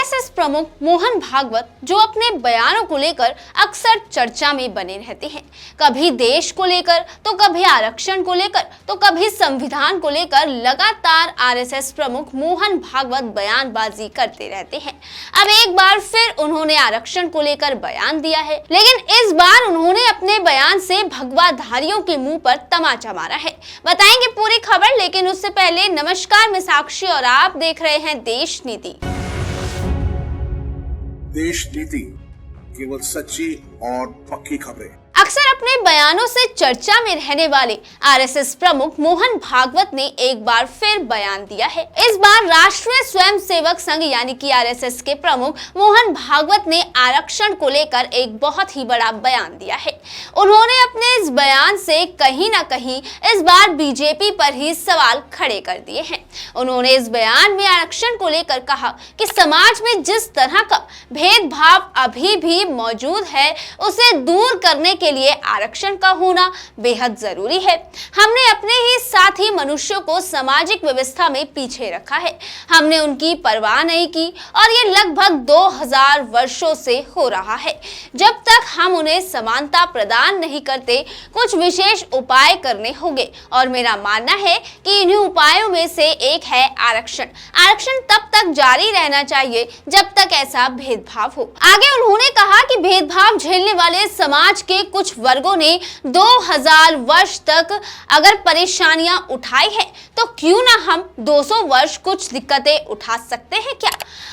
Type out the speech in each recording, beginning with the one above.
RSS प्रमुख मोहन भागवत जो अपने बयानों को लेकर अक्सर चर्चा में बने रहते हैं, कभी देश को लेकर तो कभी आरक्षण को लेकर तो कभी संविधान को लेकर लगातार आरएसएस प्रमुख मोहन भागवत बयानबाजी करते रहते हैं। अब एक बार फिर उन्होंने आरक्षण को लेकर बयान दिया है, लेकिन इस बार उन्होंने अपने बयान से भगवाधारियों के मुंह पर तमाचा मारा है। बताएंगे पूरी खबर, लेकिन उससे पहले नमस्कार, मैं साक्षी और आप देख रहे हैं देश नीति। देश नीति, केवल सच्ची और पक्की खबरें। अक्सर अपने बयानों से चर्चा में रहने वाले आरएसएस प्रमुख मोहन भागवत ने एक बार फिर बयान दिया है। इस बार राष्ट्रीय स्वयंसेवक संघ यानी कि आरएसएस के प्रमुख मोहन भागवत ने आरक्षण को लेकर एक बहुत ही बड़ा बयान दिया है। उन्होंने अपने इस बयान से कहीं ना कहीं इस बार बीजेपी पर ही सवाल खड़े कर दिए हैं। उन्होंने इस बयान में आरक्षण को लेकर कहा कि समाज में जिस तरह का भेदभाव अभी भी मौजूद है, उसे दूर करने के लिए आरक्षण का होना बेहद जरूरी है। हमने अपने ही साथी मनुष्यों को सामाजिक व्यवस्था में पीछे रखा है, हमने उनकी परवाह नहीं की और ये लगभग 2000 वर्षों से हो रहा है। जब तक हम उन्हें समानता प्रदान नहीं करते, कुछ विशेष उपाय करने होंगे और मेरा मानना है कि इन्हीं उपायों में से एक है आरक्षण। आरक्षण तब तक जारी रहना चाहिए जब तक ऐसा भेदभाव हो। आगे उन्होंने कहा कि भेदभाव झेलने वाले समाज के कुछ वर्गों ने 2000 वर्ष तक अगर परेशानियां उठाई है, तो क्यों ना हम 200 वर्ष कुछ दिक्कतें उठा सकते हैं क्या?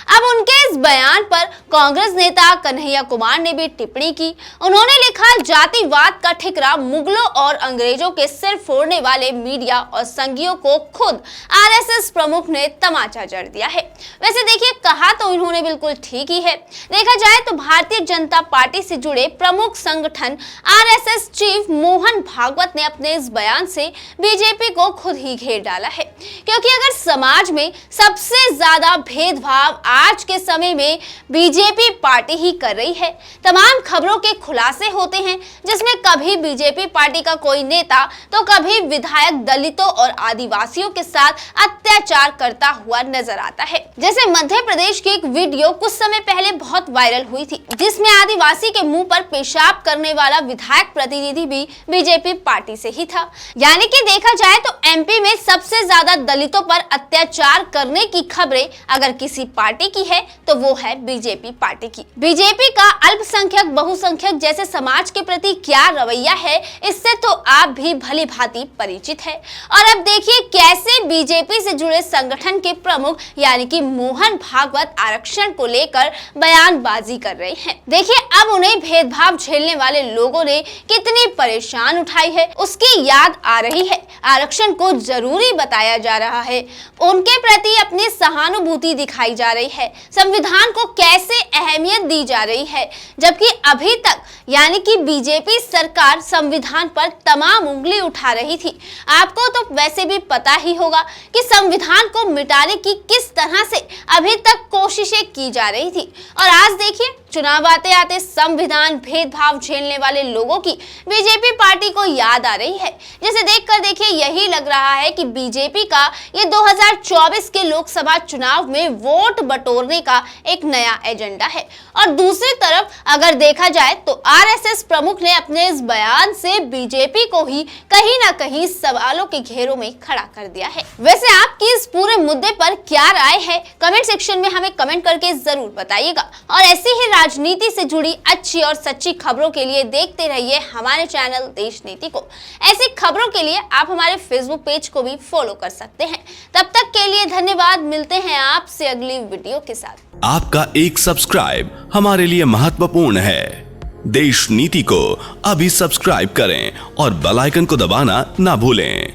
अब उनके इस बयान पर कांग्रेस नेता कन्हैया कुमार ने भी टिप्पणी की। उन्होंने लिखा, जातिवाद का ठिकरा मुगलों और अंग्रेजों के सिर फोड़ने वाले मीडिया और संघियों को खुद आरएसएस प्रमुख ने तमाचा जड़ दिया है। वैसे देखिए, कहा तो इन्होंने बिल्कुल ठीक ही है। देखा जाए तो भारतीय जनता पार्टी से जुड़े प्रमुख संगठन आरएसएस चीफ मोहन भागवत ने अपने इस बयान से बीजेपी को खुद ही घेर डाला है, क्योंकि अगर समाज में सबसे ज्यादा भेदभाव आज के समय में बीजेपी पार्टी ही कर रही है। तमाम खबरों के खुलासे होते हैं, जिसमें कभी बीजेपी पार्टी का कोई नेता तो कभी विधायक दलितों और आदिवासियों के साथ अत्याचार करता हुआ नजर आता है। जैसे मध्य प्रदेश की एक वीडियो कुछ समय पहले बहुत वायरल हुई थी, जिसमें आदिवासी के मुंह पर पेशाब करने वाला विधायक प्रतिनिधि भी बीजेपी पार्टी से ही था। यानी कि देखा जाए तो एमपी में सबसे ज्यादा दलितों पर अत्याचार करने की खबरें अगर किसी पार्टी की है तो वो है बीजेपी पार्टी की। बीजेपी का अल्पसंख्यक बहुसंख्यक जैसे समाज के प्रति क्या रवैया है, इससे तो आप भी भली भांति परिचित है। और अब देखिए कैसे बीजेपी से जुड़े संगठन के प्रमुख यानी कि मोहन भागवत आरक्षण को लेकर बयानबाजी कर रहे हैं। देखिए, अब उन्हें भेदभाव झेलने वाले लोगों ने कितनी परेशान उठाई है उसकी याद आ रही है। आरक्षण को जरूरी बताया जा रहा है, उनके प्रति अपनी सहानुभूति दिखाई जा रही है, संविधान को कैसे अहमियत दी जा रही है, जबकि अभी तक यानी कि बीजेपी सरकार संविधान पर तमाम उंगली उठा रही थी। आपको तो वैसे भी पता ही होगा कि संविधान को मिटाने की किस तरह से अभी तक कोशिशें की जा रही थी। और आज देखिए, चुनाव आते आते संविधान भेदभाव झेलने वाले लोगों की बीजेपी पार्टी को याद आ रही है, जिसे देखकर देखिए यही लग रहा है कि बीजेपी का ये 2024 के लोकसभा चुनाव में वोट बटोरने का एक नया एजेंडा है। और दूसरी तरफ अगर देखा जाए तो आरएसएस प्रमुख ने अपने इस बयान से बीजेपी को ही कहीं ना कहीं सवालों के घेरों में खड़ा कर दिया है। वैसे आपकी इस पूरे मुद्दे पर क्या राय है, कमेंट सेक्शन में हमें कमेंट करके जरूर बताइएगा। और ऐसी ही राजनीति से जुड़ी अच्छी और सच्ची खबरों के लिए देखते रहिए हमारे चैनल देश नीति को। ऐसी खबरों के लिए आप हमारे फेसबुक पेज को भी फॉलो कर सकते हैं। तब तक के लिए धन्यवाद, मिलते हैं आपसे अगली वीडियो के साथ। आपका एक सब्सक्राइब हमारे लिए महत्वपूर्ण है। देश नीति को अभी सब्सक्राइब करें और बेल आइकन को दबाना ना भूलें।